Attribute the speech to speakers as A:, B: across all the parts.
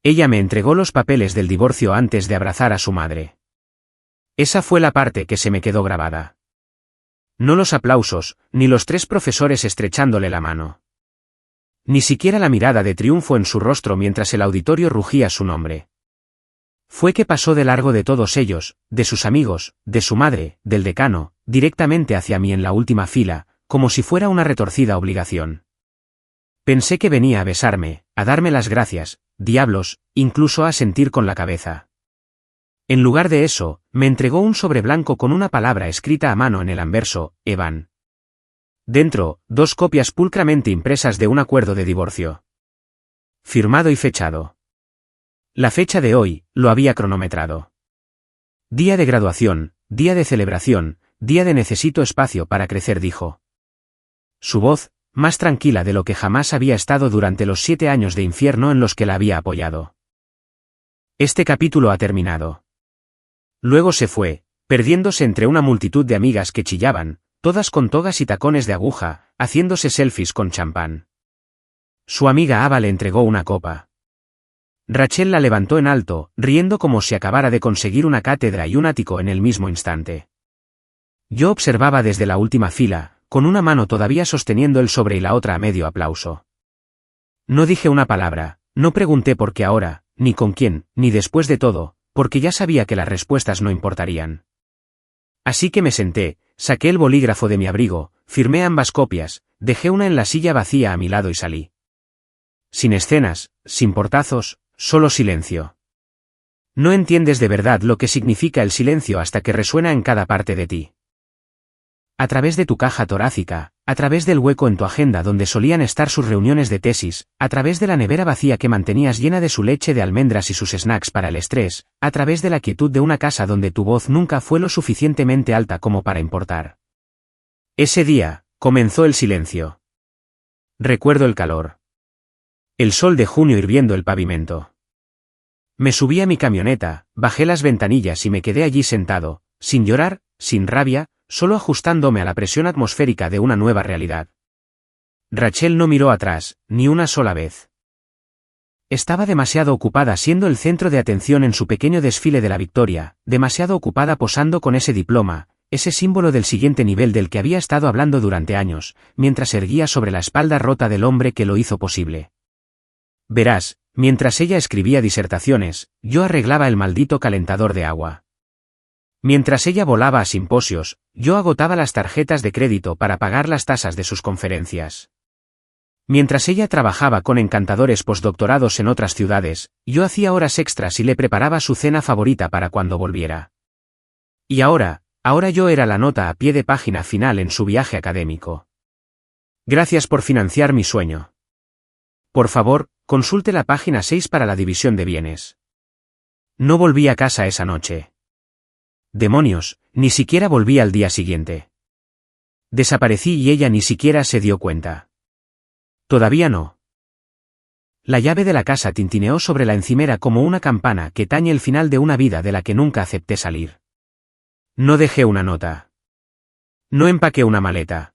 A: Ella me entregó los papeles del divorcio antes de abrazar a su madre. Esa fue la parte que se me quedó grabada. No los aplausos, ni los 3 profesores estrechándole la mano. Ni siquiera la mirada de triunfo en su rostro mientras el auditorio rugía su nombre. Fue que pasó de largo de todos ellos, de sus amigos, de su madre, del decano, directamente hacia mí en la última fila, como si fuera una retorcida obligación. Pensé que venía a besarme, a darme las gracias, diablos, incluso a sentir con la cabeza. En lugar de eso, me entregó un sobre blanco con una palabra escrita a mano en el anverso, Evan. Dentro, 2 copias pulcramente impresas de un acuerdo de divorcio. Firmado y fechado. La fecha de hoy, lo había cronometrado. Día de graduación, día de celebración, día de necesito espacio para crecer, dijo. Su voz, más tranquila de lo que jamás había estado durante los 7 años de infierno en los que la había apoyado. Este capítulo ha terminado. Luego se fue, perdiéndose entre una multitud de amigas que chillaban, todas con togas y tacones de aguja, haciéndose selfies con champán. Su amiga Ava le entregó una copa. Rachel la levantó en alto, riendo como si acabara de conseguir una cátedra y un ático en el mismo instante. Yo observaba desde la última fila, con una mano todavía sosteniendo el sobre y la otra a medio aplauso. No dije una palabra, no pregunté por qué ahora, ni con quién, ni después de todo, porque ya sabía que las respuestas no importarían. Así que me senté, saqué el bolígrafo de mi abrigo, firmé ambas copias, dejé una en la silla vacía a mi lado y salí. Sin escenas, sin portazos, solo silencio. No entiendes de verdad lo que significa el silencio hasta que resuena en cada parte de ti. A través de tu caja torácica, a través del hueco en tu agenda donde solían estar sus reuniones de tesis, a través de la nevera vacía que mantenías llena de su leche de almendras y sus snacks para el estrés, a través de la quietud de una casa donde tu voz nunca fue lo suficientemente alta como para importar. Ese día, comenzó el silencio. Recuerdo el calor. El sol de junio hirviendo el pavimento. Me subí a mi camioneta, bajé las ventanillas y me quedé allí sentado, sin llorar, sin rabia, solo ajustándome a la presión atmosférica de una nueva realidad. Rachel no miró atrás, ni una sola vez. Estaba demasiado ocupada siendo el centro de atención en su pequeño desfile de la victoria, demasiado ocupada posando con ese diploma, ese símbolo del siguiente nivel del que había estado hablando durante años, mientras erguía sobre la espalda rota del hombre que lo hizo posible. Verás, mientras ella escribía disertaciones, yo arreglaba el maldito calentador de agua. Mientras ella volaba a simposios, yo agotaba las tarjetas de crédito para pagar las tasas de sus conferencias. Mientras ella trabajaba con encantadores postdoctorados en otras ciudades, yo hacía horas extras y le preparaba su cena favorita para cuando volviera. Y ahora yo era la nota a pie de página final en su viaje académico. Gracias por financiar mi sueño. Por favor, consulte la página 6 para la división de bienes. No volví a casa esa noche. Demonios, ni siquiera volví al día siguiente. Desaparecí y ella ni siquiera se dio cuenta. Todavía no. La llave de la casa tintineó sobre la encimera como una campana que tañe el final de una vida de la que nunca acepté salir. No dejé una nota. No empaqué una maleta.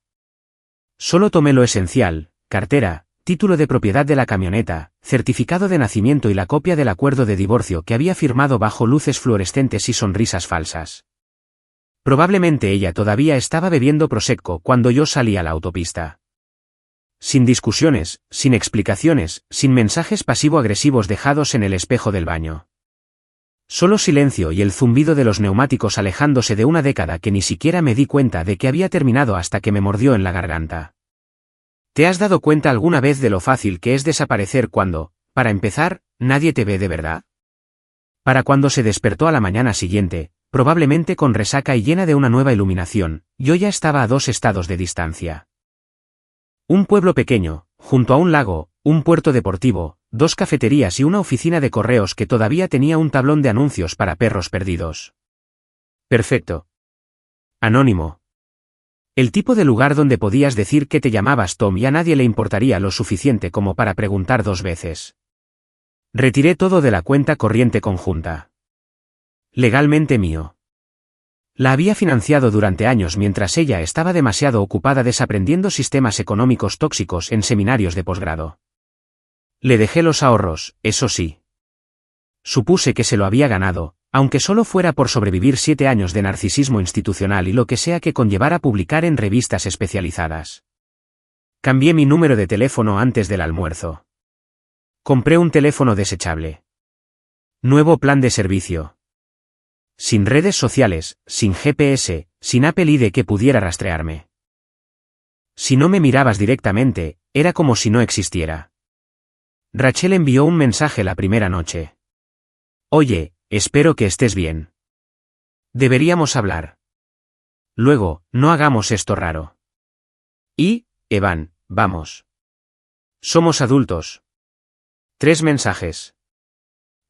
A: Solo tomé lo esencial: cartera, título de propiedad de la camioneta, certificado de nacimiento y la copia del acuerdo de divorcio que había firmado bajo luces fluorescentes y sonrisas falsas. Probablemente ella todavía estaba bebiendo prosecco cuando yo salí a la autopista. Sin discusiones, sin explicaciones, sin mensajes pasivo-agresivos dejados en el espejo del baño. Solo silencio y el zumbido de los neumáticos alejándose de una década que ni siquiera me di cuenta de que había terminado hasta que me mordió en la garganta. ¿Te has dado cuenta alguna vez de lo fácil que es desaparecer cuando, para empezar, nadie te ve de verdad? Para cuando se despertó a la mañana siguiente, probablemente con resaca y llena de una nueva iluminación, yo ya estaba a 2 estados de distancia. Un pueblo pequeño, junto a un lago, un puerto deportivo, 2 cafeterías y una oficina de correos que todavía tenía un tablón de anuncios para perros perdidos. Perfecto. Anónimo. El tipo de lugar donde podías decir que te llamabas Tom y a nadie le importaría lo suficiente como para preguntar 2 veces. Retiré todo de la cuenta corriente conjunta. Legalmente mío. La había financiado durante años mientras ella estaba demasiado ocupada desaprendiendo sistemas económicos tóxicos en seminarios de posgrado. Le dejé los ahorros, eso sí. Supuse que se lo había ganado, aunque solo fuera por sobrevivir 7 años de narcisismo institucional y lo que sea que conllevara publicar en revistas especializadas. Cambié mi número de teléfono antes del almuerzo. Compré un teléfono desechable. Nuevo plan de servicio. Sin redes sociales, sin GPS, sin Apple ID que pudiera rastrearme. Si no me mirabas directamente, era como si no existiera. Rachel envió un mensaje la primera noche. Oye, espero que estés bien. Deberíamos hablar. Luego, no hagamos esto raro. Y, Evan, vamos. Somos adultos. 3 mensajes.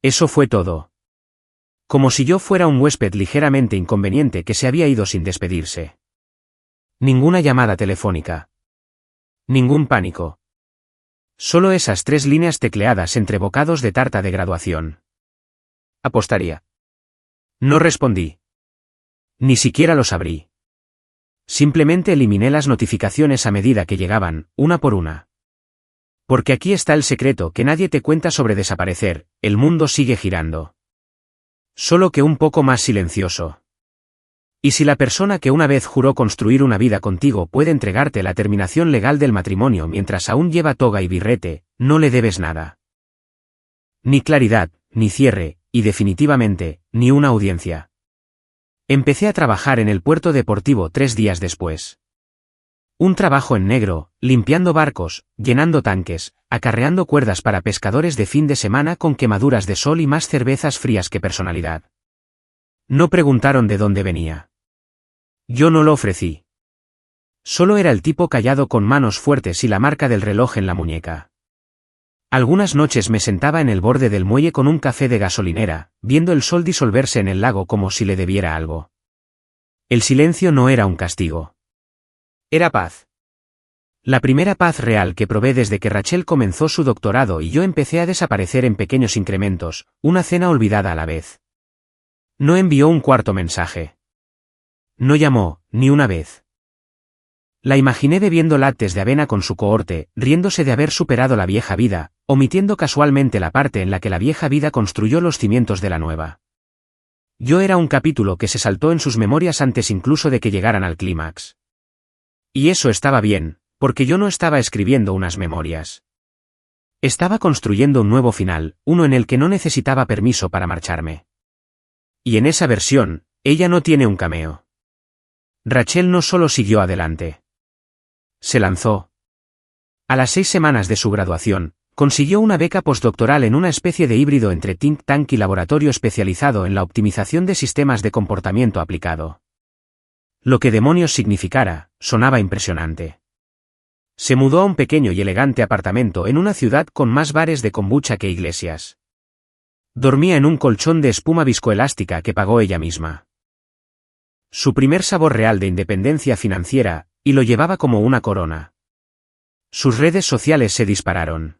A: Eso fue todo. Como si yo fuera un huésped ligeramente inconveniente que se había ido sin despedirse. Ninguna llamada telefónica. Ningún pánico. Solo esas 3 líneas tecleadas entre bocados de tarta de graduación. Apostaría. No respondí. Ni siquiera los abrí. Simplemente eliminé las notificaciones a medida que llegaban, una por una. Porque aquí está el secreto que nadie te cuenta sobre desaparecer, el mundo sigue girando. Solo que un poco más silencioso. Y si la persona que una vez juró construir una vida contigo puede entregarte la terminación legal del matrimonio mientras aún lleva toga y birrete, no le debes nada. Ni claridad, ni cierre, y definitivamente, ni una audiencia. Empecé a trabajar en el puerto deportivo 3 días después. Un trabajo en negro, limpiando barcos, llenando tanques, acarreando cuerdas para pescadores de fin de semana con quemaduras de sol y más cervezas frías que personalidad. No preguntaron de dónde venía. Yo no lo ofrecí. Solo era el tipo callado con manos fuertes y la marca del reloj en la muñeca. Algunas noches me sentaba en el borde del muelle con un café de gasolinera, viendo el sol disolverse en el lago como si le debiera algo. El silencio no era un castigo. Era paz. La primera paz real que probé desde que Rachel comenzó su doctorado y yo empecé a desaparecer en pequeños incrementos, una cena olvidada a la vez. No envió un cuarto mensaje. No llamó, ni una vez. La imaginé bebiendo lattes de avena con su cohorte, riéndose de haber superado la vieja vida, omitiendo casualmente la parte en la que la vieja vida construyó los cimientos de la nueva. Yo era un capítulo que se saltó en sus memorias antes incluso de que llegaran al clímax. Y eso estaba bien, porque yo no estaba escribiendo unas memorias. Estaba construyendo un nuevo final, uno en el que no necesitaba permiso para marcharme. Y en esa versión, ella no tiene un cameo. Rachel no solo siguió adelante. Se lanzó. A las 6 semanas de su graduación, consiguió una beca postdoctoral en una especie de híbrido entre think tank y laboratorio especializado en la optimización de sistemas de comportamiento aplicado. Lo que demonios significara, sonaba impresionante. Se mudó a un pequeño y elegante apartamento en una ciudad con más bares de kombucha que iglesias. Dormía en un colchón de espuma viscoelástica que pagó ella misma. Su primer sabor real de independencia financiera, y lo llevaba como una corona. Sus redes sociales se dispararon.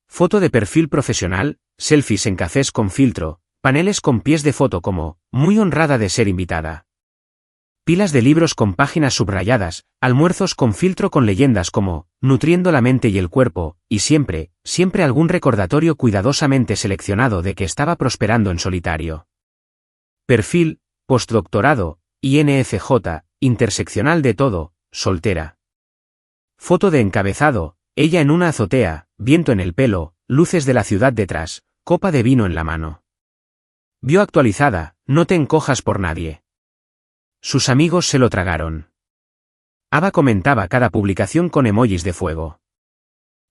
A: Foto de perfil profesional, selfies en cafés con filtro, paneles con pies de foto como, muy honrada de ser invitada. Pilas de libros con páginas subrayadas, almuerzos con filtro con leyendas como, nutriendo la mente y el cuerpo, y siempre, siempre algún recordatorio cuidadosamente seleccionado de que estaba prosperando en solitario. Perfil, postdoctorado, INFJ, interseccional de todo, soltera. Foto de encabezado, ella en una azotea, viento en el pelo, luces de la ciudad detrás, copa de vino en la mano. Vio actualizada, no te encojas por nadie. Sus amigos se lo tragaron. Ava comentaba cada publicación con emojis de fuego.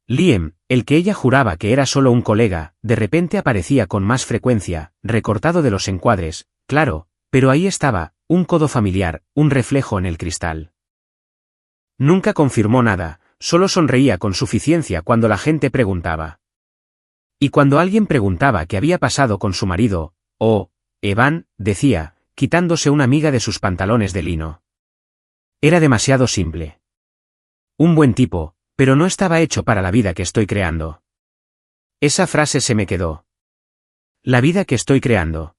A: Liam, el que ella juraba que era solo un colega, de repente aparecía con más frecuencia, recortado de los encuadres, claro, pero ahí estaba, un codo familiar, un reflejo en el cristal. Nunca confirmó nada, solo sonreía con suficiencia cuando la gente preguntaba. Y cuando alguien preguntaba qué había pasado con su marido, Evan, decía, quitándose una miga de sus pantalones de lino. Era demasiado simple. Un buen tipo, pero no estaba hecho para la vida que estoy creando. Esa frase se me quedó. La vida que estoy creando.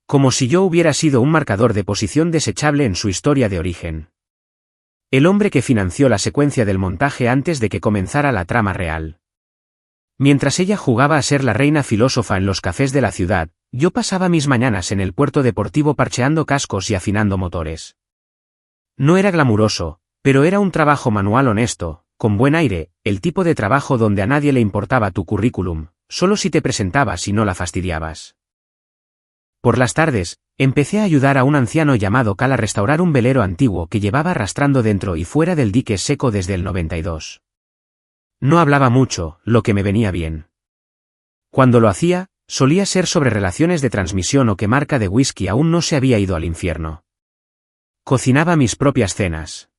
A: Como si yo hubiera sido un marcador de posición desechable en su historia de origen. El hombre que financió la secuencia del montaje antes de que comenzara la trama real. Mientras ella jugaba a ser la reina filósofa en los cafés de la ciudad, yo pasaba mis mañanas en el puerto deportivo parcheando cascos y afinando motores. No era glamuroso, pero era un trabajo manual honesto, con buen aire, el tipo de trabajo donde a nadie le importaba tu currículum, solo si te presentabas y no la fastidiabas. Por las tardes, empecé a ayudar a un anciano llamado Cal a restaurar un velero antiguo que llevaba arrastrando dentro y fuera del dique seco desde el 92. No hablaba mucho, lo que me venía bien. Cuando lo hacía, solía ser sobre relaciones de transmisión o qué marca de whisky aún no se había ido al infierno. Cocinaba mis propias cenas.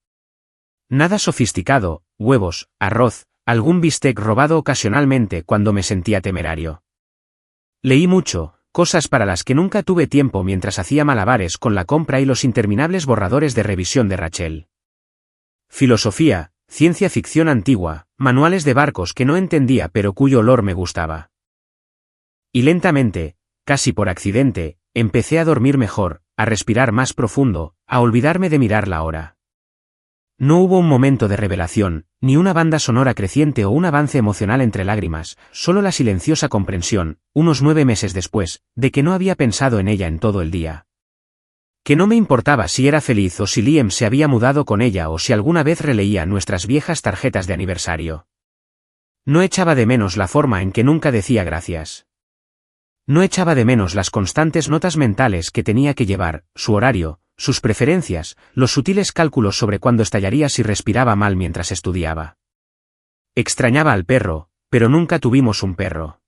A: Nada sofisticado, huevos, arroz, algún bistec robado ocasionalmente cuando me sentía temerario. Leí mucho, cosas para las que nunca tuve tiempo mientras hacía malabares con la compra y los interminables borradores de revisión de Rachel. Filosofía, ciencia ficción antigua, manuales de barcos que no entendía pero cuyo olor me gustaba. Y lentamente, casi por accidente, empecé a dormir mejor, a respirar más profundo, a olvidarme de mirar la hora. No hubo un momento de revelación, ni una banda sonora creciente o un avance emocional entre lágrimas, solo la silenciosa comprensión, unos 9 meses después, de que no había pensado en ella en todo el día. Que no me importaba si era feliz o si Liam se había mudado con ella o si alguna vez releía nuestras viejas tarjetas de aniversario. No echaba de menos la forma en que nunca decía gracias. No echaba de menos las constantes notas mentales que tenía que llevar, su horario, sus preferencias, los sutiles cálculos sobre cuándo estallaría si respiraba mal mientras estudiaba. Extrañaba al perro, pero nunca tuvimos un perro.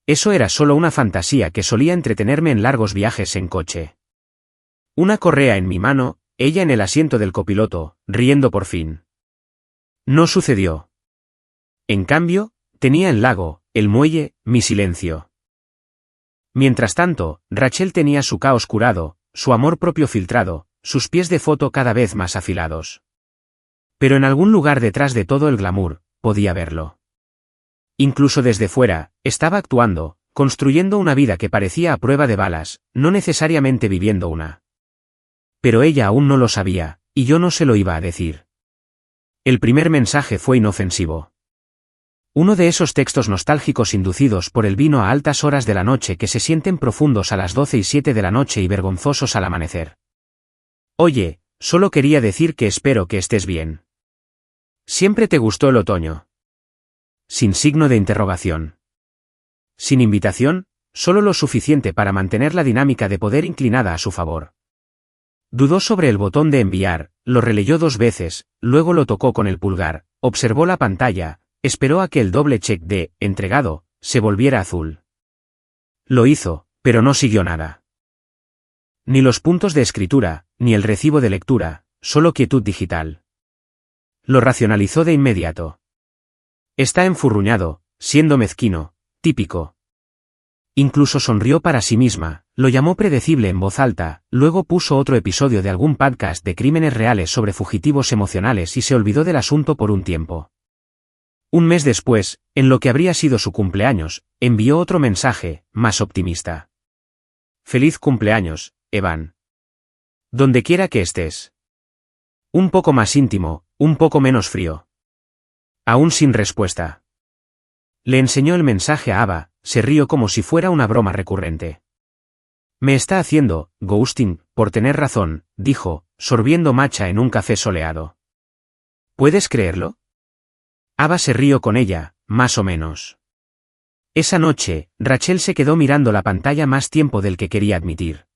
A: Eso era solo una fantasía que solía entretenerme en largos viajes en coche. Una correa en mi mano, ella en el asiento del copiloto, riendo por fin. No sucedió. En cambio, tenía el lago, el muelle, mi silencio. Mientras tanto, Rachel tenía su caos curado, su amor propio filtrado, sus pies de foto cada vez más afilados. Pero en algún lugar detrás de todo el glamour, podía verlo. Incluso desde fuera, estaba actuando, construyendo una vida que parecía a prueba de balas, no necesariamente viviendo una. Pero ella aún no lo sabía, y yo no se lo iba a decir. El primer mensaje fue inofensivo. Uno de esos textos nostálgicos inducidos por el vino a altas horas de la noche que se sienten profundos a las 12 y 7 de la noche y vergonzosos al amanecer. Oye, solo quería decir que espero que estés bien. ¿Siempre te gustó el otoño? Sin signo de interrogación. Sin invitación, solo lo suficiente para mantener la dinámica de poder inclinada a su favor. Dudó sobre el botón de enviar, lo releyó 2 veces, luego lo tocó con el pulgar, observó la pantalla, esperó a que el doble check de «entregado» se volviera azul. Lo hizo, pero no siguió nada. Ni los puntos de escritura, ni el recibo de lectura, solo quietud digital. Lo racionalizó de inmediato. Está enfurruñado, siendo mezquino, típico. Incluso sonrió para sí misma, lo llamó predecible en voz alta, luego puso otro episodio de algún podcast de crímenes reales sobre fugitivos emocionales y se olvidó del asunto por un tiempo. Un mes después, en lo que habría sido su cumpleaños, envió otro mensaje, más optimista. Feliz cumpleaños, Evan. Donde quiera que estés. Un poco más íntimo, un poco menos frío. Aún sin respuesta. Le enseñó el mensaje a Ava, se rió como si fuera una broma recurrente. Me está haciendo, ghosting, por tener razón, dijo, sorbiendo matcha en un café soleado. ¿Puedes creerlo? Ava se rió con ella, más o menos. Esa noche, Rachel se quedó mirando la pantalla más tiempo del que quería admitir.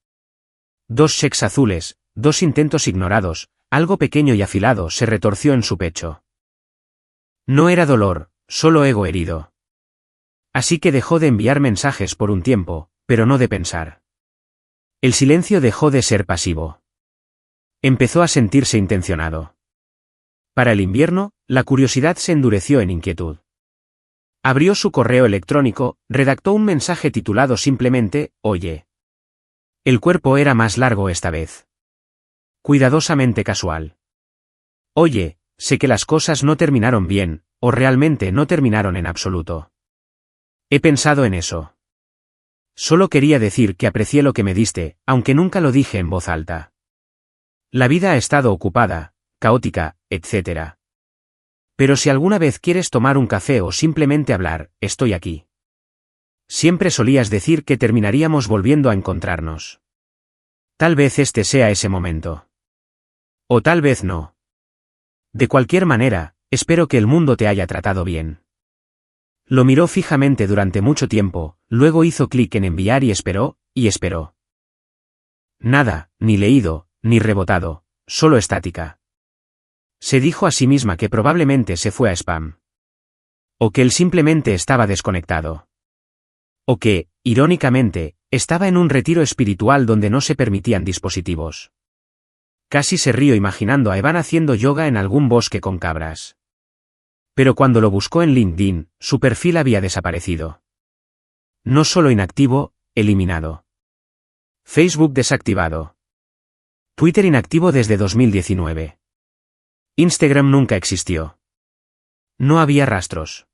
A: 2 cheques azules, 2 intentos ignorados, algo pequeño y afilado se retorció en su pecho. No era dolor, solo ego herido. Así que dejó de enviar mensajes por un tiempo, pero no de pensar. El silencio dejó de ser pasivo. Empezó a sentirse intencionado. Para el invierno, la curiosidad se endureció en inquietud. Abrió su correo electrónico, redactó un mensaje titulado simplemente, «Oye». El cuerpo era más largo esta vez. Cuidadosamente casual. «Oye, sé que las cosas no terminaron bien, o realmente no terminaron en absoluto. He pensado en eso. Solo quería decir que aprecié lo que me diste, aunque nunca lo dije en voz alta. La vida ha estado ocupada, caótica, etc. Pero si alguna vez quieres tomar un café o simplemente hablar, estoy aquí. Siempre solías decir que terminaríamos volviendo a encontrarnos. Tal vez este sea ese momento. O tal vez no. De cualquier manera, espero que el mundo te haya tratado bien. Lo miró fijamente durante mucho tiempo, luego hizo clic en enviar y esperó, y esperó. Nada, ni leído, ni rebotado, solo estática. Se dijo a sí misma que probablemente se fue a spam. O que él simplemente estaba desconectado. O que, irónicamente, estaba en un retiro espiritual donde no se permitían dispositivos. Casi se rió imaginando a Evan haciendo yoga en algún bosque con cabras. Pero cuando lo buscó en LinkedIn, su perfil había desaparecido. No solo inactivo, eliminado. Facebook desactivado. Twitter inactivo desde 2019. Instagram nunca existió. No había rastros.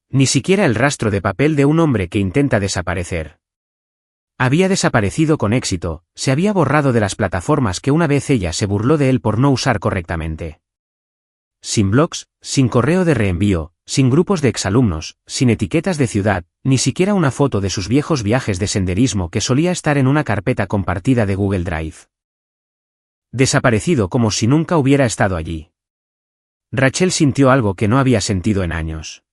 A: Ni siquiera el rastro de papel de un hombre que intenta desaparecer. Había desaparecido con éxito, se había borrado de las plataformas que una vez ella se burló de él por no usar correctamente. Sin blogs, sin correo de reenvío, sin grupos de exalumnos, sin etiquetas de ciudad, ni siquiera una foto de sus viejos viajes de senderismo que solía estar en una carpeta compartida de Google Drive. Desaparecido como si nunca hubiera estado allí. Rachel sintió algo que no había sentido en años.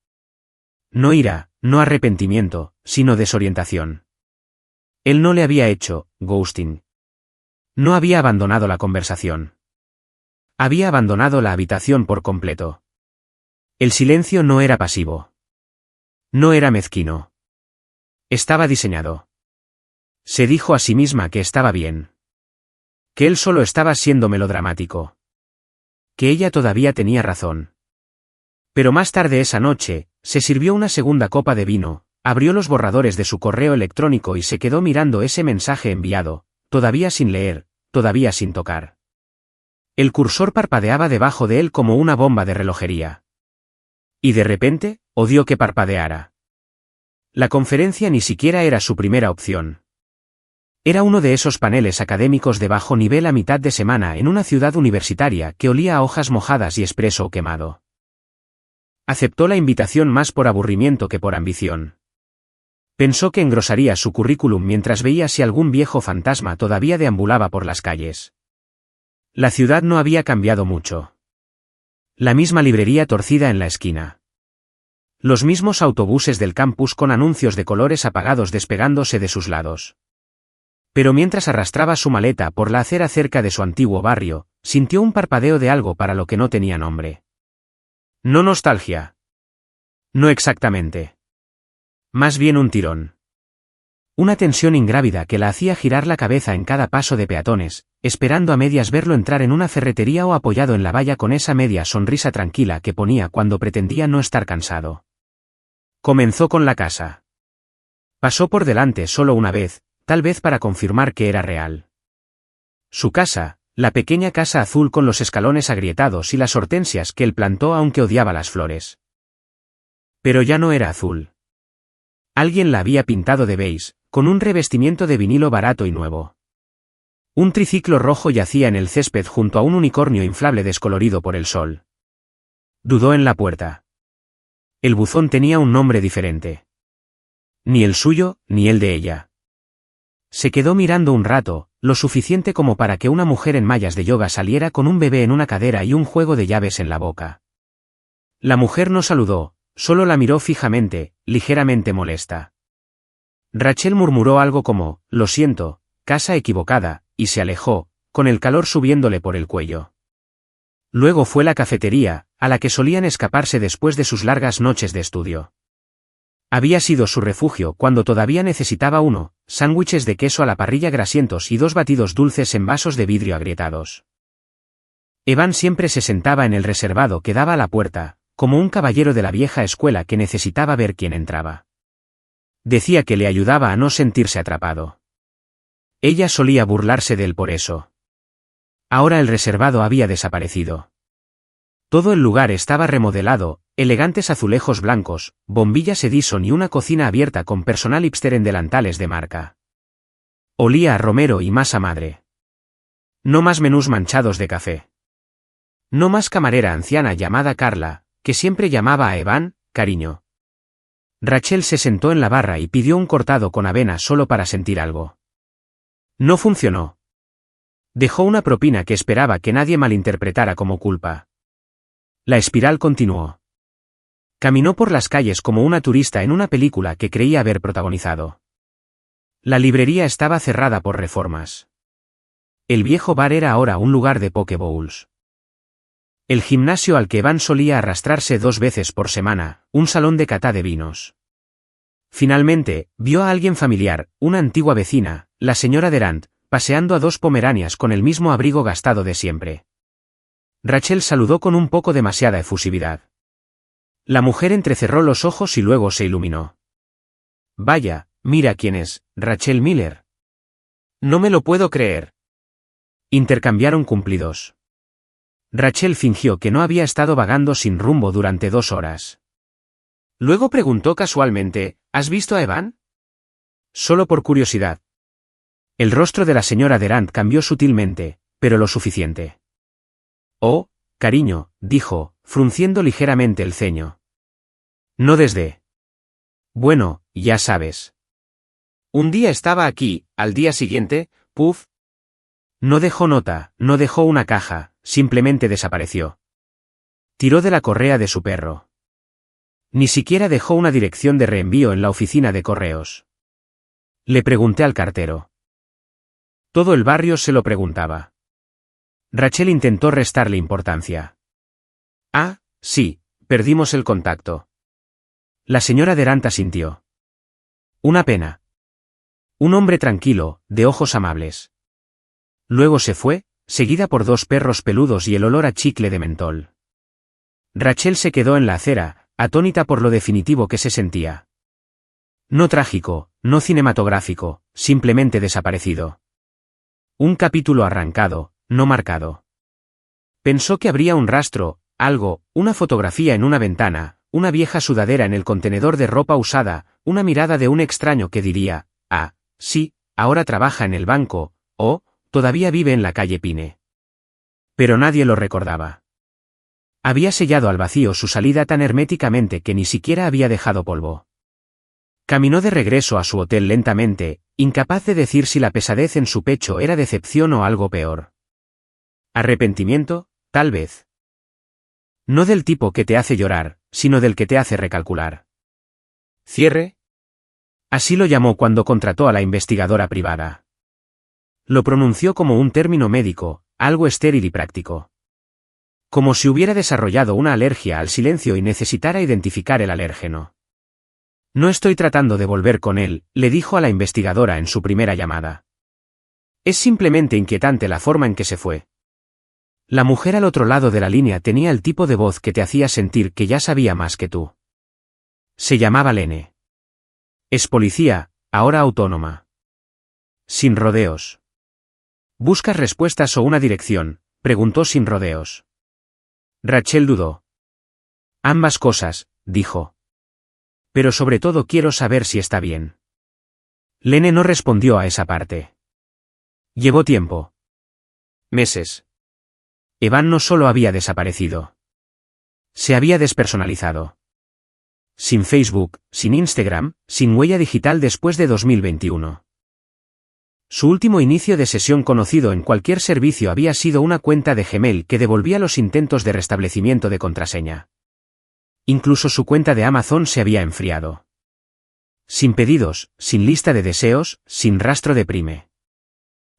A: No ira, no arrepentimiento, sino desorientación. Él no le había hecho ghosting. No había abandonado la conversación. Había abandonado la habitación por completo. El silencio no era pasivo. No era mezquino. Estaba diseñado. Se dijo a sí misma que estaba bien. Que él solo estaba siendo melodramático. Que ella todavía tenía razón. Pero más tarde esa noche, se sirvió una segunda copa de vino, abrió los borradores de su correo electrónico y se quedó mirando ese mensaje enviado, todavía sin leer, todavía sin tocar. El cursor parpadeaba debajo de él como una bomba de relojería. Y de repente, odió que parpadeara. La conferencia ni siquiera era su primera opción. Era uno de esos paneles académicos de bajo nivel a mitad de semana en una ciudad universitaria que olía a hojas mojadas y espresso quemado. Aceptó la invitación más por aburrimiento que por ambición. Pensó que engrosaría su currículum mientras veía si algún viejo fantasma todavía deambulaba por las calles. La ciudad no había cambiado mucho. La misma librería torcida en la esquina. Los mismos autobuses del campus con anuncios de colores apagados despegándose de sus lados. Pero mientras arrastraba su maleta por la acera cerca de su antiguo barrio, sintió un parpadeo de algo para lo que no tenía nombre. No nostalgia. No exactamente. Más bien un tirón. Una tensión ingrávida que la hacía girar la cabeza en cada paso de peatones, esperando a medias verlo entrar en una ferretería o apoyado en la valla con esa media sonrisa tranquila que ponía cuando pretendía no estar cansado. Comenzó con la casa. Pasó por delante solo una vez, tal vez para confirmar que era real. Su casa, la pequeña casa azul con los escalones agrietados y las hortensias que él plantó aunque odiaba las flores. Pero ya no era azul. Alguien la había pintado de beige, con un revestimiento de vinilo barato y nuevo. Un triciclo rojo yacía en el césped junto a un unicornio inflable descolorido por el sol. Dudó en la puerta. El buzón tenía un nombre diferente. Ni el suyo, ni el de ella. Se quedó mirando un rato, lo suficiente como para que una mujer en mallas de yoga saliera con un bebé en una cadera y un juego de llaves en la boca. La mujer no saludó, solo la miró fijamente, ligeramente molesta. Rachel murmuró algo como, lo siento, casa equivocada, y se alejó, con el calor subiéndole por el cuello. Luego fue la cafetería, a la que solían escaparse después de sus largas noches de estudio. Había sido su refugio cuando todavía necesitaba uno, sándwiches de queso a la parrilla grasientos y 2 batidos dulces en vasos de vidrio agrietados. Evan siempre se sentaba en el reservado que daba a la puerta, como un caballero de la vieja escuela que necesitaba ver quién entraba. Decía que le ayudaba a no sentirse atrapado. Ella solía burlarse de él por eso. Ahora el reservado había desaparecido. Todo el lugar estaba remodelado, elegantes azulejos blancos, bombillas Edison y una cocina abierta con personal hipster en delantales de marca. Olía a romero y masa madre. No más menús manchados de café. No más camarera anciana llamada Carla, que siempre llamaba a Evan, cariño. Rachel se sentó en la barra y pidió un cortado con avena solo para sentir algo. No funcionó. Dejó una propina que esperaba que nadie malinterpretara como culpa. La espiral continuó. Caminó por las calles como una turista en una película que creía haber protagonizado. La librería estaba cerrada por reformas. El viejo bar era ahora un lugar de pokebowls. El gimnasio al que Evan solía arrastrarse 2 veces por semana, un salón de cata de vinos. Finalmente, vio a alguien familiar, una antigua vecina, la señora Durant, paseando a 2 pomeranias con el mismo abrigo gastado de siempre. Rachel saludó con un poco demasiada efusividad. La mujer entrecerró los ojos y luego se iluminó. Vaya, mira quién es, Rachel Miller. No me lo puedo creer. Intercambiaron cumplidos. Rachel fingió que no había estado vagando sin rumbo durante 2 horas. Luego preguntó casualmente, ¿has visto a Evan? Solo por curiosidad. El rostro de la señora Durant cambió sutilmente, pero lo suficiente. Oh, cariño, dijo, frunciendo ligeramente el ceño. No desde. Bueno, ya sabes. Un día estaba aquí, al día siguiente, puff. No dejó nota, no dejó una caja, simplemente desapareció. Tiró de la correa de su perro. Ni siquiera dejó una dirección de reenvío en la oficina de correos. Le pregunté al cartero. Todo el barrio se lo preguntaba. Rachel intentó restarle importancia. Ah, sí, perdimos el contacto. La señora Durant asintió. Una pena. Un hombre tranquilo, de ojos amables. Luego se fue, seguida por 2 perros peludos y el olor a chicle de mentol. Rachel se quedó en la acera, atónita por lo definitivo que se sentía. No trágico, no cinematográfico, simplemente desaparecido. Un capítulo arrancado, no marcado. Pensó que habría un rastro, algo, una fotografía en una ventana, una vieja sudadera en el contenedor de ropa usada, una mirada de un extraño que diría, ah, sí, ahora trabaja en el banco, o, todavía vive en la calle Pine. Pero nadie lo recordaba. Había sellado al vacío su salida tan herméticamente que ni siquiera había dejado polvo. Caminó de regreso a su hotel lentamente, incapaz de decir si la pesadez en su pecho era decepción o algo peor. Arrepentimiento, tal vez. No del tipo que te hace llorar, sino del que te hace recalcular. ¿Cierre? Así lo llamó cuando contrató a la investigadora privada. Lo pronunció como un término médico, algo estéril y práctico. Como si hubiera desarrollado una alergia al silencio y necesitara identificar el alérgeno. No estoy tratando de volver con él, le dijo a la investigadora en su primera llamada. Es simplemente inquietante la forma en que se fue. La mujer al otro lado de la línea tenía el tipo de voz que te hacía sentir que ya sabía más que tú. Se llamaba Lene. Es policía, ahora autónoma. Sin rodeos. ¿Buscas respuestas o una dirección?, preguntó sin rodeos. Rachel dudó. Ambas cosas, dijo. Pero sobre todo quiero saber si está bien. Lene no respondió a esa parte. Llevó tiempo. Meses. Evan no solo había desaparecido. Se había despersonalizado. Sin Facebook, sin Instagram, sin huella digital después de 2021. Su último inicio de sesión conocido en cualquier servicio había sido una cuenta de Gmail que devolvía los intentos de restablecimiento de contraseña. Incluso su cuenta de Amazon se había enfriado. Sin pedidos, sin lista de deseos, sin rastro de Prime.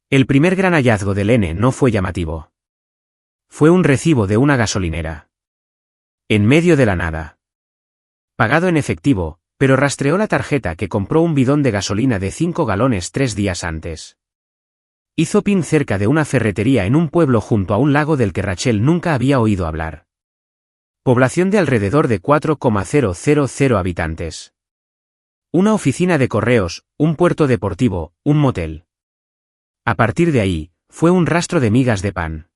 A: El primer gran hallazgo de Lene no fue llamativo. Fue un recibo de una gasolinera. En medio de la nada. Pagado en efectivo, pero rastreó la tarjeta que compró un bidón de gasolina de 5 galones 3 días antes. Hizo pin cerca de una ferretería en un pueblo junto a un lago del que Rachel nunca había oído hablar. Población de alrededor de 4,000 habitantes. Una oficina de correos, un puerto deportivo, un motel. A partir de ahí, fue un rastro de migas de pan.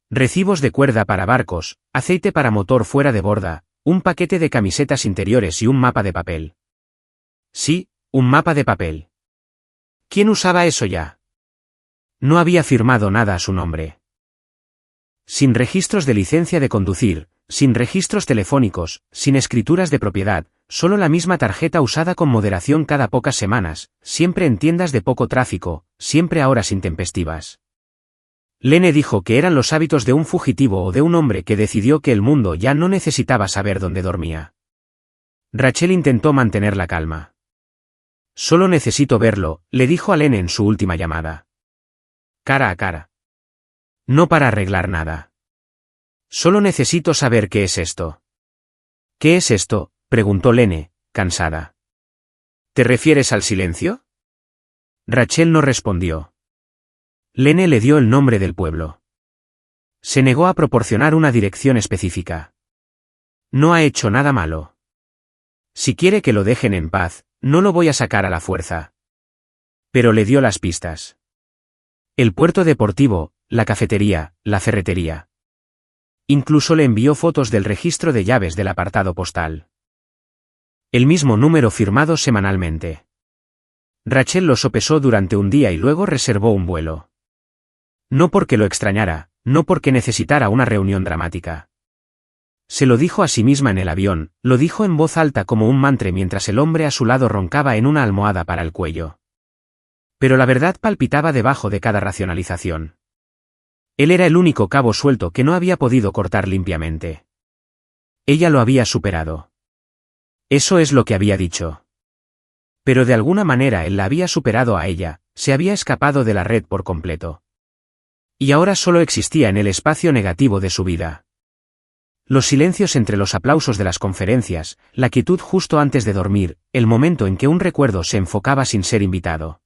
A: Recibos de cuerda para barcos, aceite para motor fuera de borda, un paquete de camisetas interiores y un mapa de papel. Sí, un mapa de papel. ¿Quién usaba eso ya? No había firmado nada a su nombre. Sin registros de licencia de conducir, sin registros telefónicos, sin escrituras de propiedad, solo la misma tarjeta usada con moderación cada pocas semanas, siempre en tiendas de poco tráfico, siempre a horas intempestivas. Lene dijo que eran los hábitos de un fugitivo o de un hombre que decidió que el mundo ya no necesitaba saber dónde dormía. Rachel intentó mantener la calma. Solo necesito verlo, le dijo a Lene en su última llamada. Cara a cara. No para arreglar nada. Solo necesito saber qué es esto. ¿Qué es esto?, preguntó Lene, cansada. ¿Te refieres al silencio? Rachel no respondió. Lene le dio el nombre del pueblo. Se negó a proporcionar una dirección específica. No ha hecho nada malo. Si quiere que lo dejen en paz, no lo voy a sacar a la fuerza. Pero le dio las pistas. El puerto deportivo, la cafetería, la ferretería. Incluso le envió fotos del registro de llaves del apartado postal. El mismo número firmado semanalmente. Rachel lo sopesó durante un día y luego reservó un vuelo. No porque lo extrañara, no porque necesitara una reunión dramática. Se lo dijo a sí misma en el avión, lo dijo en voz alta como un mantra mientras el hombre a su lado roncaba en una almohada para el cuello. Pero la verdad palpitaba debajo de cada racionalización. Él era el único cabo suelto que no había podido cortar limpiamente. Ella lo había superado. Eso es lo que había dicho. Pero de alguna manera él la había superado a ella, se había escapado de la red por completo. Y ahora solo existía en el espacio negativo de su vida. Los silencios entre los aplausos de las conferencias, la quietud justo antes de dormir, el momento en que un recuerdo se enfocaba sin ser invitado.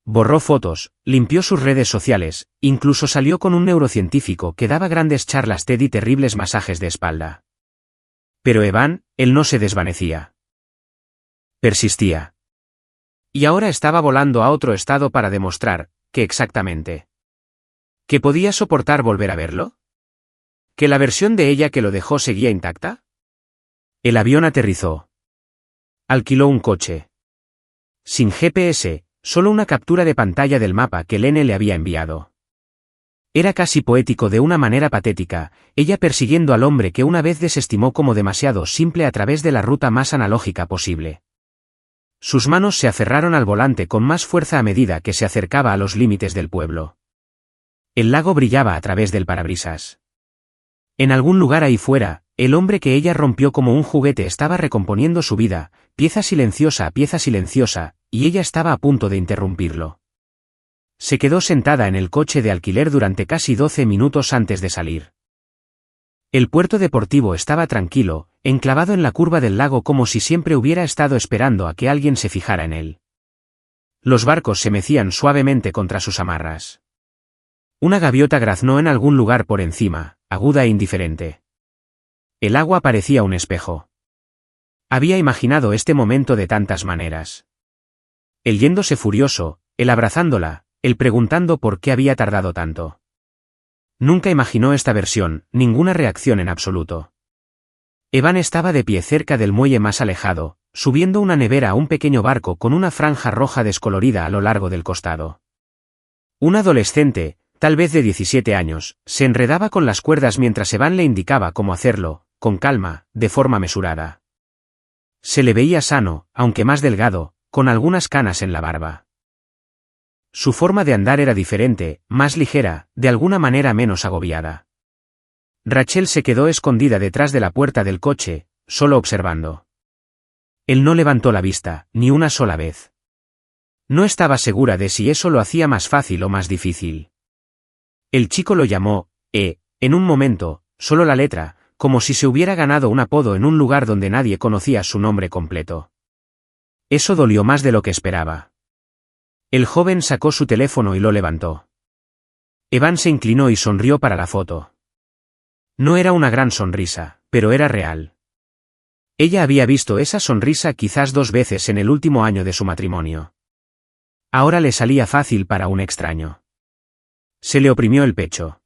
A: Borró fotos, limpió sus redes sociales, incluso salió con un neurocientífico que daba grandes charlas TED y terribles masajes de espalda. Pero Evan, él no se desvanecía. Persistía. Y ahora estaba volando a otro estado para demostrar, que exactamente. ¿Que podía soportar volver a verlo? ¿Que la versión de ella que lo dejó seguía intacta? El avión aterrizó. Alquiló un coche. Sin GPS, solo una captura de pantalla del mapa que Lene le había enviado. Era casi poético de una manera patética, ella persiguiendo al hombre que una vez desestimó como demasiado simple a través de la ruta más analógica posible. Sus manos se aferraron al volante con más fuerza a medida que se acercaba a los límites del pueblo. El lago brillaba a través del parabrisas. En algún lugar ahí fuera, el hombre que ella rompió como un juguete estaba recomponiendo su vida, pieza silenciosa a pieza silenciosa, y ella estaba a punto de interrumpirlo. Se quedó sentada en el coche de alquiler durante casi 12 minutos antes de salir. El puerto deportivo estaba tranquilo, enclavado en la curva del lago como si siempre hubiera estado esperando a que alguien se fijara en él. Los barcos se mecían suavemente contra sus amarras. Una gaviota graznó en algún lugar por encima, aguda e indiferente. El agua parecía un espejo. Había imaginado este momento de tantas maneras. Él yéndose furioso, él abrazándola, él preguntando por qué había tardado tanto. Nunca imaginó esta versión, ninguna reacción en absoluto. Evan estaba de pie cerca del muelle más alejado, subiendo una nevera a un pequeño barco con una franja roja descolorida a lo largo del costado. Un adolescente, tal vez de 17 años, se enredaba con las cuerdas mientras Evan le indicaba cómo hacerlo, con calma, de forma mesurada. Se le veía sano, aunque más delgado, con algunas canas en la barba. Su forma de andar era diferente, más ligera, de alguna manera menos agobiada. Rachel se quedó escondida detrás de la puerta del coche, solo observando. Él no levantó la vista, ni una sola vez. No estaba segura de si eso lo hacía más fácil o más difícil. El chico lo llamó, en un momento, solo la letra, como si se hubiera ganado un apodo en un lugar donde nadie conocía su nombre completo. Eso dolió más de lo que esperaba. El joven sacó su teléfono y lo levantó. Evan se inclinó y sonrió para la foto. No era una gran sonrisa, pero era real. Ella había visto esa sonrisa quizás 2 veces en el último año de su matrimonio. Ahora le salía fácil para un extraño. Se le oprimió el pecho.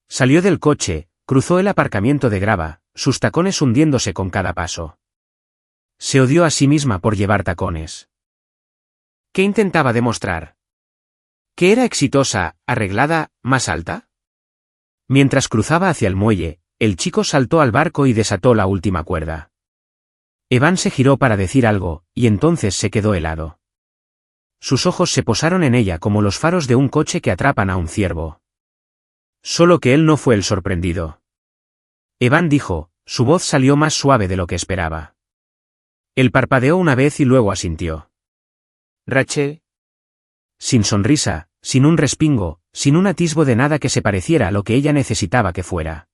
A: Salió del coche, cruzó el aparcamiento de grava, sus tacones hundiéndose con cada paso. Se odió a sí misma por llevar tacones. ¿Qué intentaba demostrar? ¿Que era exitosa, arreglada, más alta? Mientras cruzaba hacia el muelle, el chico saltó al barco y desató la última cuerda. Evan se giró para decir algo, y entonces se quedó helado. Sus ojos se posaron en ella como los faros de un coche que atrapan a un ciervo. Solo que él no fue el sorprendido. Evan dijo, su voz salió más suave de lo que esperaba. Él parpadeó una vez y luego asintió.
B: Rachel.
A: Sin sonrisa, sin un respingo, sin un atisbo de nada que se pareciera a lo que ella necesitaba que fuera.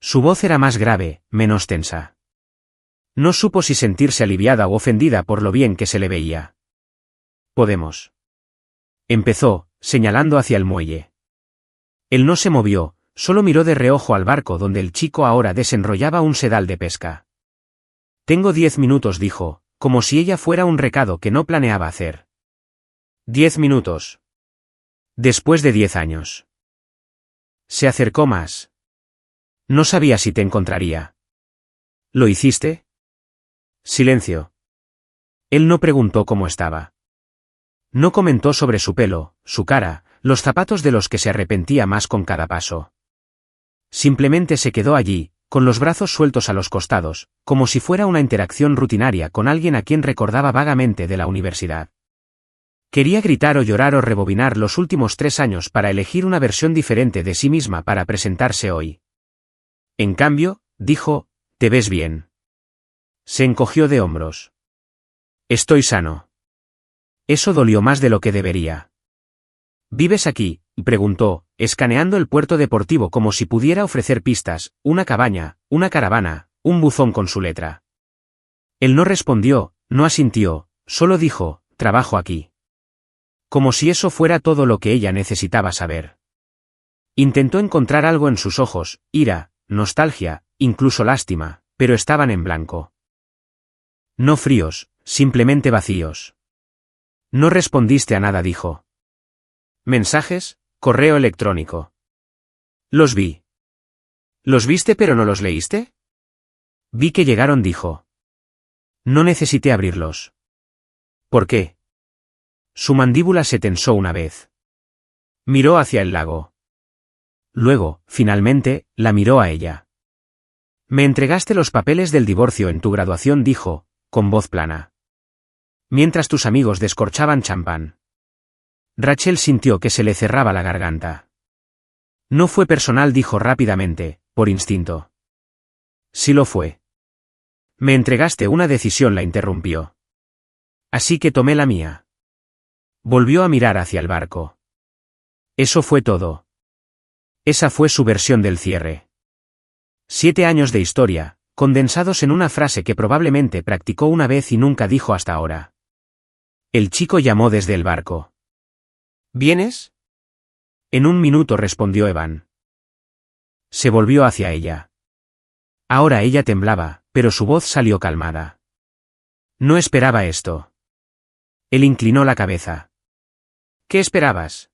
A: Su voz era más grave, menos tensa. No supo si sentirse aliviada o ofendida por lo bien que se le veía. Podemos. Empezó, señalando hacia el muelle. Él no se movió, solo miró de reojo al barco donde el chico ahora desenrollaba un sedal de pesca. Tengo 10 minutos, dijo, como si ella fuera un recado que no planeaba hacer. 10 minutos. Después de 10 años. Se acercó más. No sabía si te encontraría. ¿Lo hiciste? Silencio. Él no preguntó cómo estaba. No comentó sobre su pelo, su cara, los zapatos de los que se arrepentía más con cada paso. Simplemente se quedó allí, con los brazos sueltos a los costados, como si fuera una interacción rutinaria con alguien a quien recordaba vagamente de la universidad. Quería gritar o llorar o rebobinar los últimos 3 años para elegir una versión diferente de sí misma para presentarse hoy. En cambio, dijo, «Te ves bien». Se encogió de hombros. «Estoy sano». Eso dolió más de lo que debería. «¿Vives aquí?», preguntó, escaneando el puerto deportivo como si pudiera ofrecer pistas, una cabaña, una caravana, un buzón con su letra. Él no respondió, no asintió, solo dijo, «Trabajo aquí». Como si eso fuera todo lo que ella necesitaba saber. Intentó encontrar algo en sus ojos, ira, nostalgia, incluso lástima, pero estaban en blanco. No fríos, simplemente vacíos. No respondiste a nada, dijo. ¿Mensajes? Correo electrónico. Los vi. ¿Los viste pero no los leíste? Vi que llegaron, dijo. No necesité abrirlos. ¿Por qué? Su mandíbula se tensó una vez. Miró hacia el lago. Luego, finalmente, la miró a ella. Me entregaste los papeles del divorcio en tu graduación, dijo, con voz plana. Mientras tus amigos descorchaban champán. Rachel sintió que se le cerraba la garganta. No fue personal, dijo rápidamente, por instinto. Sí lo fue. Me entregaste una decisión, la interrumpió. Así que tomé la mía. Volvió a mirar hacia el barco. Eso fue todo. Esa fue su versión del cierre. 7 años de historia, condensados en una frase que probablemente practicó una vez y nunca dijo hasta ahora. El chico llamó desde el barco. ¿Vienes? En 1 minuto, respondió Evan. Se volvió hacia ella. Ahora ella temblaba, pero su voz salió calmada. No esperaba esto. Él inclinó la cabeza. ¿Qué esperabas?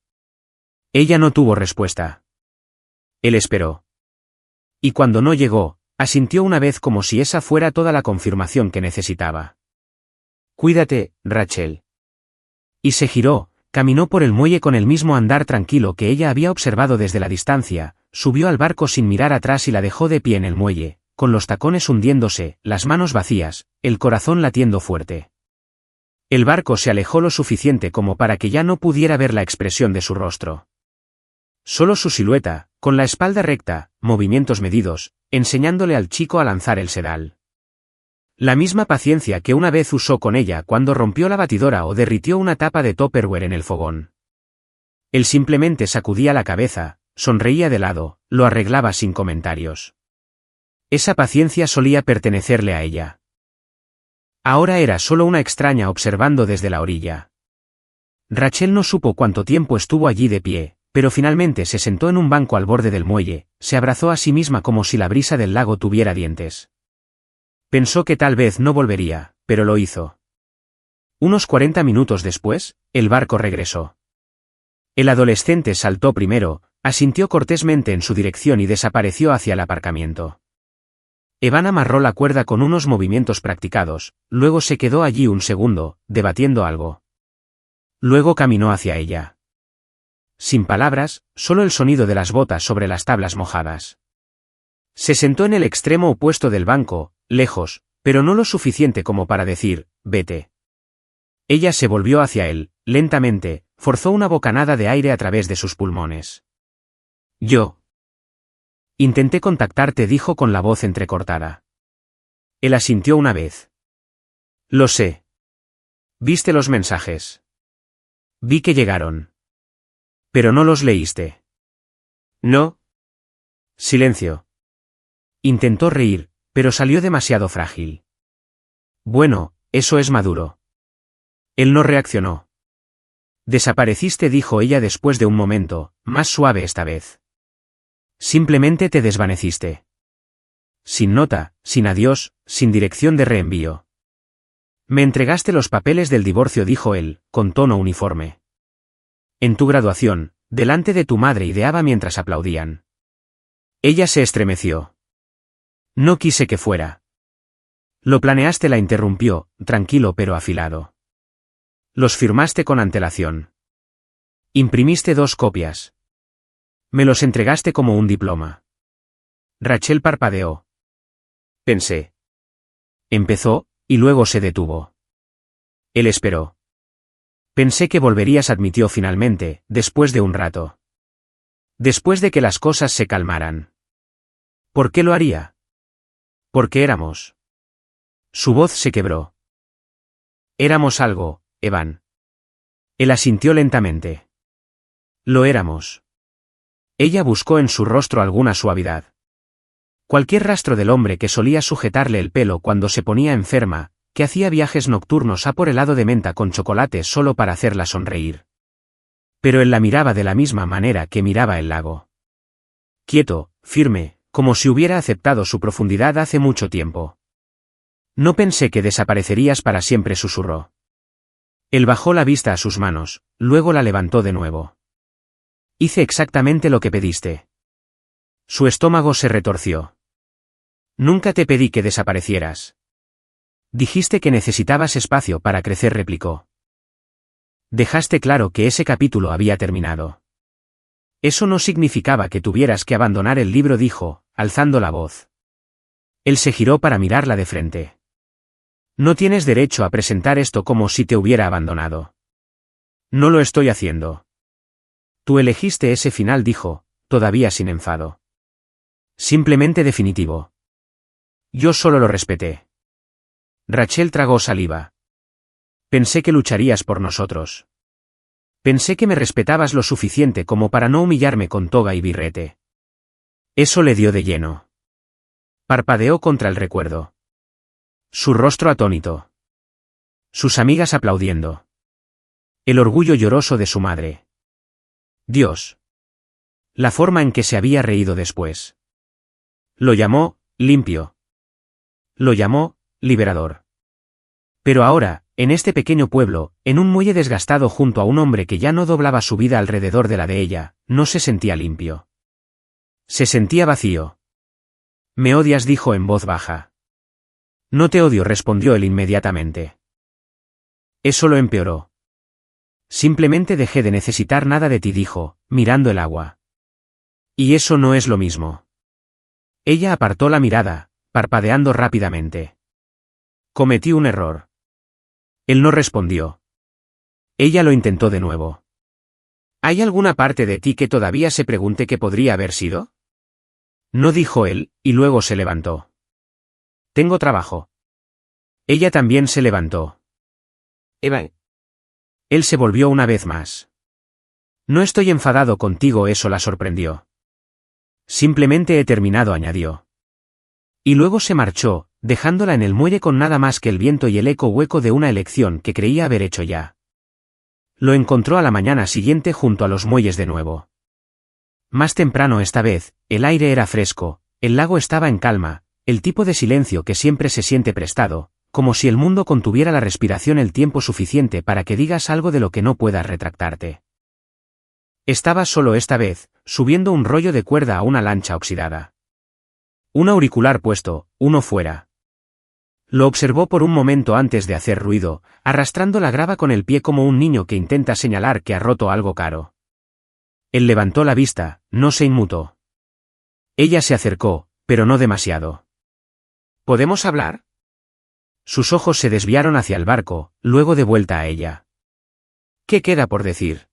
A: Ella no tuvo respuesta. Él esperó. Y cuando no llegó, asintió una vez como si esa fuera toda la confirmación que necesitaba. Cuídate, Rachel. Y se giró, caminó por el muelle con el mismo andar tranquilo que ella había observado desde la distancia, subió al barco sin mirar atrás y la dejó de pie en el muelle, con los tacones hundiéndose, las manos vacías, el corazón latiendo fuerte. El barco se alejó lo suficiente como para que ya no pudiera ver la expresión de su rostro. Solo su silueta, con la espalda recta, movimientos medidos, enseñándole al chico a lanzar el sedal. La misma paciencia que una vez usó con ella cuando rompió la batidora o derritió una tapa de Tupperware en el fogón. Él simplemente sacudía la cabeza, sonreía de lado, lo arreglaba sin comentarios. Esa paciencia solía pertenecerle a ella. Ahora era solo una extraña observando desde la orilla. Rachel no supo cuánto tiempo estuvo allí de pie, pero finalmente se sentó en un banco al borde del muelle, se abrazó a sí misma como si la brisa del lago tuviera dientes. Pensó que tal vez no volvería, pero lo hizo. Unos 40 minutos después, el barco regresó. El adolescente saltó primero, asintió cortésmente en su dirección y desapareció hacia el aparcamiento. Evan amarró la cuerda con unos movimientos practicados, luego se quedó allí un segundo, debatiendo algo. Luego caminó hacia ella. Sin palabras, solo el sonido de las botas sobre las tablas mojadas. Se sentó en el extremo opuesto del banco, lejos, pero no lo suficiente como para decir, vete. Ella se volvió hacia él, lentamente, forzó una bocanada de aire a través de sus pulmones. Yo. Intenté contactarte, dijo con la voz entrecortada. Él asintió una vez. Lo sé. ¿Viste los mensajes? Vi que llegaron. Pero no los leíste. No. Silencio. Intentó reír, pero salió demasiado frágil. Bueno, eso es maduro. Él no reaccionó. Desapareciste, dijo ella después de un momento, más suave esta vez. Simplemente te desvaneciste. Sin nota, sin adiós, sin dirección de reenvío. Me entregaste los papeles del divorcio, dijo él, con tono uniforme. En tu graduación, delante de tu madre, ideaba mientras aplaudían. Ella se estremeció. No quise que fuera. Lo planeaste, la interrumpió, tranquilo pero afilado. Los firmaste con antelación. Imprimiste 2 copias. Me los entregaste como un diploma. Rachel parpadeó. Pensé. Empezó, y luego se detuvo. Él esperó. Pensé que volverías, admitió finalmente, después de un rato. Después de que las cosas se calmaran. ¿Por qué lo haría? Porque éramos. Su voz se quebró. Éramos algo, Evan. Él asintió lentamente. Lo éramos. Ella buscó en su rostro alguna suavidad. Cualquier rastro del hombre que solía sujetarle el pelo cuando se ponía enferma, que hacía viajes nocturnos a por helado de menta con chocolate solo para hacerla sonreír. Pero él la miraba de la misma manera que miraba el lago. Quieto, firme, como si hubiera aceptado su profundidad hace mucho tiempo. No pensé que desaparecerías para siempre, susurró. Él bajó la vista a sus manos, luego la levantó de nuevo. Hice exactamente lo que pediste. Su estómago se retorció. Nunca te pedí que desaparecieras. Dijiste que necesitabas espacio para crecer, replicó. Dejaste claro que ese capítulo había terminado. Eso no significaba que tuvieras que abandonar el libro, dijo, alzando la voz. Él se giró para mirarla de frente. No tienes derecho a presentar esto como si te hubiera abandonado. No lo estoy haciendo. Tú elegiste ese final, dijo, todavía sin enfado. Simplemente definitivo. Yo solo lo respeté. Rachel tragó saliva. Pensé que lucharías por nosotros. Pensé que me respetabas lo suficiente como para no humillarme con toga y birrete. Eso le dio de lleno. Parpadeó contra el recuerdo. Su rostro atónito. Sus amigas aplaudiendo. El orgullo lloroso de su madre. Dios. La forma en que se había reído después. Lo llamó, limpio. Lo llamó, liberador. Pero ahora, en este pequeño pueblo, en un muelle desgastado junto a un hombre que ya no doblaba su vida alrededor de la de ella, no se sentía limpio. Se sentía vacío. Me odias, dijo en voz baja. No te odio, respondió él inmediatamente. Eso lo empeoró. Simplemente dejé de necesitar nada de ti, dijo, mirando el agua. Y eso no es lo mismo. Ella apartó la mirada, parpadeando rápidamente. Cometí un error. Él no respondió. Ella lo intentó de nuevo. ¿Hay alguna parte de ti que todavía se pregunte qué podría haber sido? No, dijo él, y luego se levantó. Tengo trabajo. Ella también se levantó. Evan. Él se volvió una vez más. No estoy enfadado contigo, eso la sorprendió. Simplemente he terminado, añadió. Y luego se marchó, dejándola en el muelle con nada más que el viento y el eco hueco de una elección que creía haber hecho ya. Lo encontró a la mañana siguiente junto a los muelles de nuevo. Más temprano esta vez, el aire era fresco, el lago estaba en calma, el tipo de silencio que siempre se siente prestado, como si el mundo contuviera la respiración el tiempo suficiente para que digas algo de lo que no puedas retractarte. Estaba solo esta vez, subiendo un rollo de cuerda a una lancha oxidada. Un auricular puesto, uno fuera. Lo observó por un momento antes de hacer ruido, arrastrando la grava con el pie como un niño que intenta señalar que ha roto algo caro. Él levantó la vista, no se inmutó. Ella se acercó, pero no demasiado.
B: ¿Podemos hablar?
A: Sus ojos se desviaron hacia el barco, luego de vuelta a ella.
B: ¿Qué queda por decir?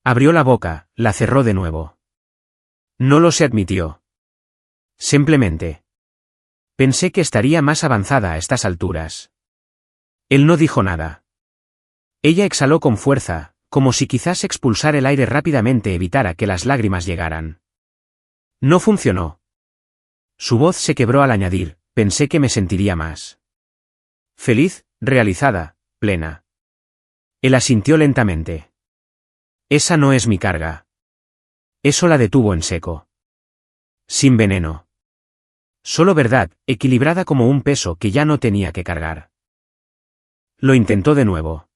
A: Abrió la boca, la cerró de nuevo. No lo se admitió. Simplemente. Pensé que estaría más avanzada a estas alturas. Él no dijo nada. Ella exhaló con fuerza, como si quizás expulsar el aire rápidamente evitara que las lágrimas llegaran. No funcionó. Su voz se quebró al añadir, pensé que me sentiría más feliz, realizada, plena. Él asintió lentamente. Esa no es mi carga. Eso la detuvo en seco. Sin veneno. Solo verdad, equilibrada como un peso que ya no tenía que cargar. Lo intentó de nuevo.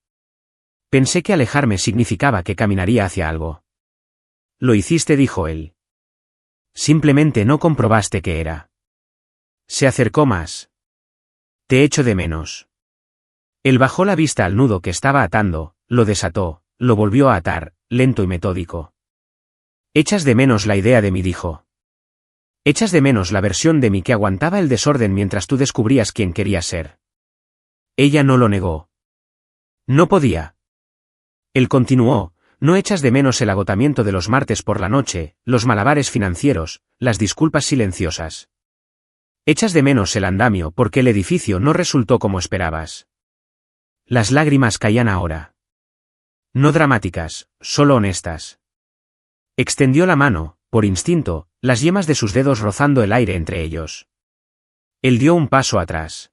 A: Pensé que alejarme significaba que caminaría hacia algo. Lo hiciste, dijo él. Simplemente no comprobaste qué era. Se acercó más. Te echo de menos. Él bajó la vista al nudo que estaba atando, lo desató, lo volvió a atar, lento y metódico. Echas de menos la idea de mí, dijo. Echas de menos la versión de mí que aguantaba el desorden mientras tú descubrías quién querías ser. Ella no lo negó. No podía. Él continuó, no echas de menos el agotamiento de los martes por la noche, los malabares financieros, las disculpas silenciosas. Echas de menos el andamio porque el edificio no resultó como esperabas. Las lágrimas caían ahora. No dramáticas, solo honestas. Extendió la mano, por instinto, las yemas de sus dedos rozando el aire entre ellos. Él dio un paso atrás.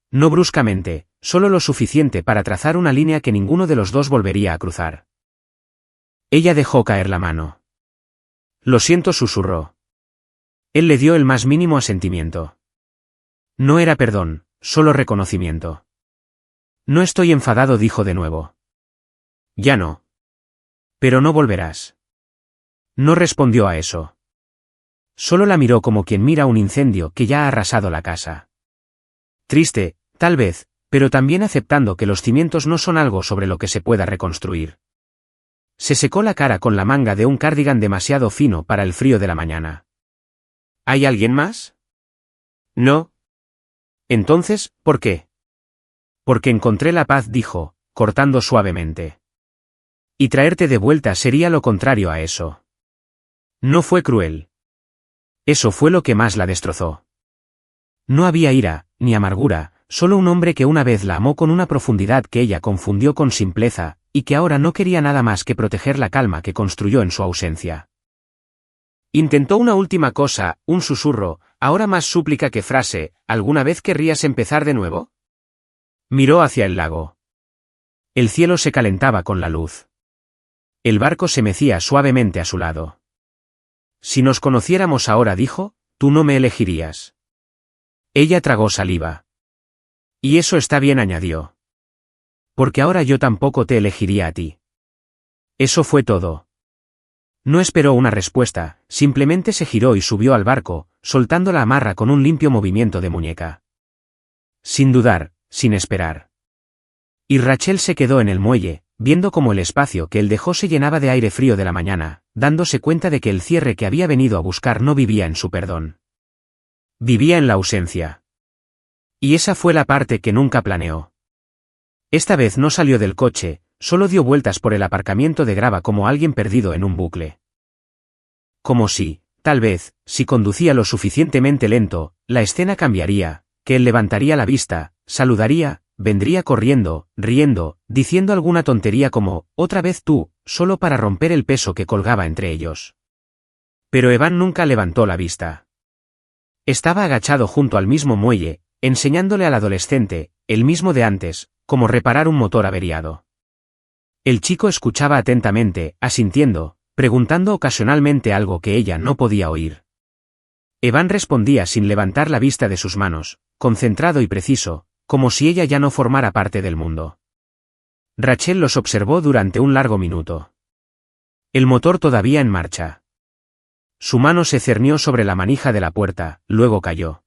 A: No bruscamente, solo lo suficiente para trazar una línea que ninguno de los dos volvería a cruzar. Ella dejó caer la mano. Lo siento, susurró. Él le dio el más mínimo asentimiento. No era perdón, solo reconocimiento. No estoy enfadado, dijo de nuevo. Ya no. Pero no volverás. No respondió a eso. Solo la miró como quien mira un incendio que ya ha arrasado la casa. Triste, tal vez, pero también aceptando que los cimientos no son algo sobre lo que se pueda reconstruir. Se secó la cara con la manga de un cardigan demasiado fino para el frío de la mañana.
B: ¿Hay alguien más?
A: No. Entonces, ¿por qué? Porque encontré la paz, dijo, cortando suavemente. Y traerte de vuelta sería lo contrario a eso. No fue cruel. Eso fue lo que más la destrozó. No había ira, ni amargura, solo un hombre que una vez la amó con una profundidad que ella confundió con simpleza, y que ahora no quería nada más que proteger la calma que construyó en su ausencia.
B: Intentó una última cosa, un susurro, ahora más súplica que frase, ¿alguna vez querrías empezar de nuevo?
A: Miró hacia el lago. El cielo se calentaba con la luz. El barco se mecía suavemente a su lado. Si nos conociéramos ahora, dijo, tú no me elegirías. Ella tragó saliva. Y eso está bien, añadió. Porque ahora yo tampoco te elegiría a ti. Eso fue todo. No esperó una respuesta, simplemente se giró y subió al barco, soltando la amarra con un limpio movimiento de muñeca. Sin dudar, sin esperar. Y Rachel se quedó en el muelle, viendo cómo el espacio que él dejó se llenaba de aire frío de la mañana, dándose cuenta de que el cierre que había venido a buscar no vivía en su perdón. Vivía en la ausencia. Y esa fue la parte que nunca planeó. Esta vez no salió del coche, solo dio vueltas por el aparcamiento de grava como alguien perdido en un bucle. Como si, tal vez, si conducía lo suficientemente lento, la escena cambiaría, que él levantaría la vista, saludaría, vendría corriendo, riendo, diciendo alguna tontería como, otra vez tú, solo para romper el peso que colgaba entre ellos. Pero Evan nunca levantó la vista. Estaba agachado junto al mismo muelle, enseñándole al adolescente, el mismo de antes, cómo reparar un motor averiado. El chico escuchaba atentamente, asintiendo, preguntando ocasionalmente algo que ella no podía oír. Evan respondía sin levantar la vista de sus manos, concentrado y preciso, como si ella ya no formara parte del mundo. Rachel los observó durante un largo minuto. El motor todavía en marcha. Su mano se cernió sobre la manija de la puerta, luego cayó.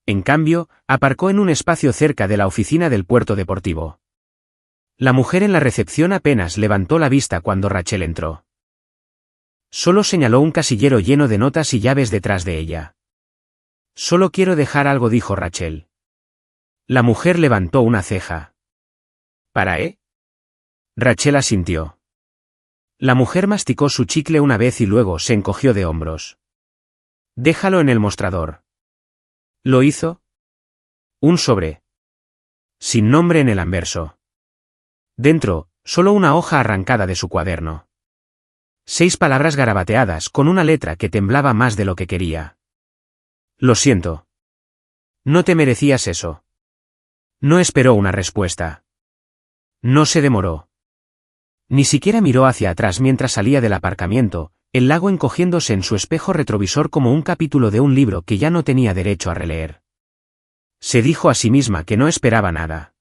A: En cambio, aparcó en un espacio cerca de la oficina del puerto deportivo. La mujer en la recepción apenas levantó la vista cuando Rachel entró. Solo señaló un casillero lleno de notas y llaves detrás de ella. Solo quiero dejar algo, dijo Rachel. La mujer levantó una ceja. ¿Para Rachel asintió. La mujer masticó su chicle una vez y luego se encogió de hombros. Déjalo en el mostrador. ¿Lo hizo? Un sobre. Sin nombre en el anverso. Dentro, solo una hoja arrancada de su cuaderno. 6 palabras garabateadas con una letra que temblaba más de lo que quería. Lo siento. No te merecías eso. No esperó una respuesta. No se demoró. Ni siquiera miró hacia atrás mientras salía del aparcamiento, el lago encogiéndose en su espejo retrovisor como un capítulo de un libro que ya no tenía derecho a releer. Se dijo a sí misma que no esperaba nada.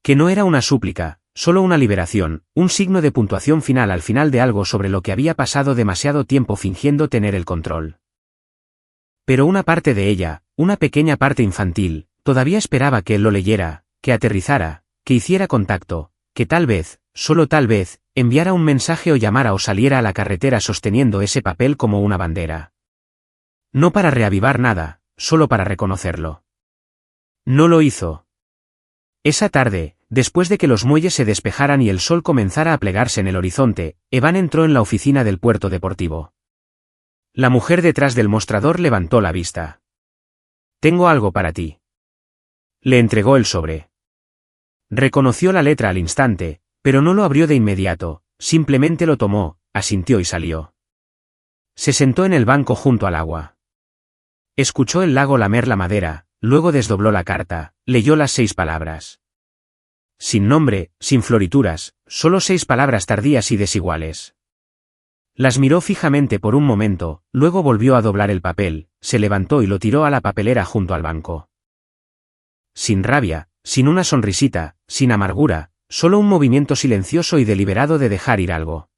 A: Que no era una súplica, solo una liberación, un signo de puntuación final al final de algo sobre lo que había pasado demasiado tiempo fingiendo tener el control. Pero una parte de ella, una pequeña parte infantil, todavía esperaba que él lo leyera, que aterrizara, que hiciera contacto, que tal vez, solo tal vez, enviara un mensaje o llamara o saliera a la carretera sosteniendo ese papel como una bandera. No para reavivar nada, solo para reconocerlo. No lo hizo. Esa tarde, después de que los muelles se despejaran y el sol comenzara a plegarse en el horizonte, Evan entró en la oficina del puerto deportivo. La mujer detrás del mostrador levantó la vista. Tengo algo para ti. Le entregó el sobre. Reconoció la letra al instante, pero no lo abrió de inmediato, simplemente lo tomó, asintió y salió. Se sentó en el banco junto al agua. Escuchó el lago lamer la madera, luego desdobló la carta, leyó las 6 palabras. Sin nombre, sin florituras, solo 6 palabras tardías y desiguales. Las miró fijamente por un momento, luego volvió a doblar el papel, se levantó y lo tiró a la papelera junto al banco. Sin rabia, sin una sonrisita, sin amargura, solo un movimiento silencioso y deliberado de dejar ir algo.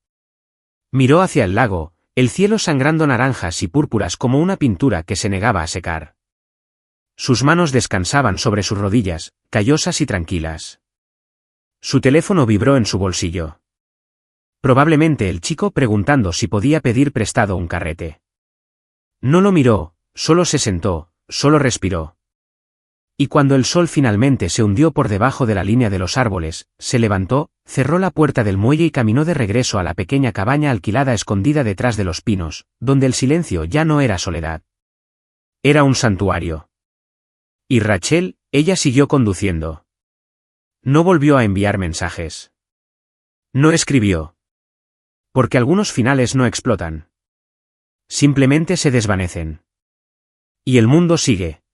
A: Miró hacia el lago, el cielo sangrando naranjas y púrpuras como una pintura que se negaba a secar. Sus manos descansaban sobre sus rodillas, callosas y tranquilas. Su teléfono vibró en su bolsillo. Probablemente el chico preguntando si podía pedir prestado un carrete. No lo miró, solo se sentó, solo respiró. Y cuando el sol finalmente se hundió por debajo de la línea de los árboles, se levantó, cerró la puerta del muelle y caminó de regreso a la pequeña cabaña alquilada escondida detrás de los pinos, donde el silencio ya no era soledad. Era un santuario. Y Rachel, ella siguió conduciendo. No volvió a enviar mensajes. No escribió. Porque algunos finales no explotan. Simplemente se desvanecen. Y el mundo sigue.